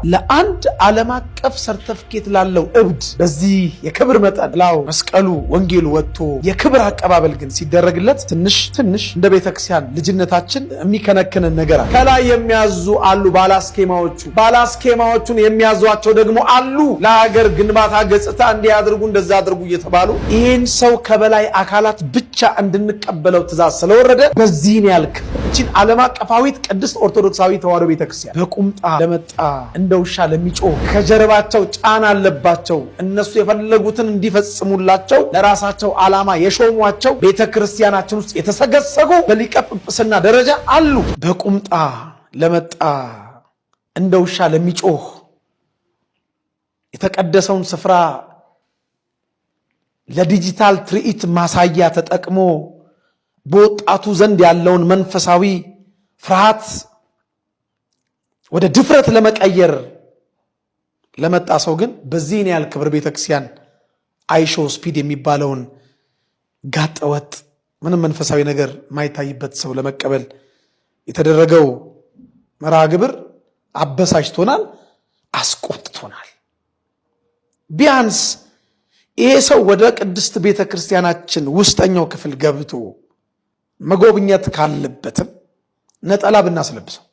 ለአንድ ዓለም አቀፍ ሰርተፍኬት ላለው እብድ በዚህ የክብር መጠን ላው መስቀሉ ወንጌሉ ወጥቶ የክብር አቀባበል ግን ሲደረግለት ትንሽ እንደ ቤተክርስቲያን ልጅነታችን የሚከነክንን ነገር አለ። ከላይ የሚያዙ አሉ ባላስኬማዎቹን የሚያዟቸው ደግሞ አሉ። ለሀገር ግንባታ ገጽታ እንዲያድርጉ እንደዛ አድርጉ እየተባሉ ይህን ሰው ከበላይ አካላት ብቻ እንድንቀበለው ትእዛዝ ስለወረደ በዚህን ያልክ እቺን ዓለም አቀፋዊት ቅድስት ኦርቶዶክሳዊ ተዋሕዶ ቤተክርስቲያን በቁምጣ ለመጣ እንደ ውሻ ለሚጮህ ከጀርባቸው ጫና አለባቸው እነሱ የፈለጉትን እንዲፈጽሙላቸው ለራሳቸው ዓላማ የሾሟቸው ቤተክርስቲያናችን ውስጥ የተሰገሰጉ በሊቀ ጵጵስና ደረጃ አሉ። በቁምጣ ለመጣ እንደ ውሻ ለሚጮህ የተቀደሰውን ስፍራ ለዲጂታል ትርኢት ማሳያ ተጠቅሞ በወጣቱ ዘንድ ያለውን መንፈሳዊ ፍርሃት ወደ ድፍረት ለመቀየር ለመጣ ሰው ግን በዚህን ያህል ክብር ቤተክርስቲያን አይሾ ስፒድ የሚባለውን ጋጠወጥ ምንም መንፈሳዊ ነገር ማይታይበት ሰው ለመቀበል የተደረገው መርሃ ግብር አበሳጭቶናል፣ አስቆጥቶናል። ቢያንስ ይሄ ሰው ወደ ቅድስት ቤተክርስቲያናችን ውስጠኛው ክፍል ገብቶ መጎብኘት ካለበትም ነጠላ ብናስለብሰው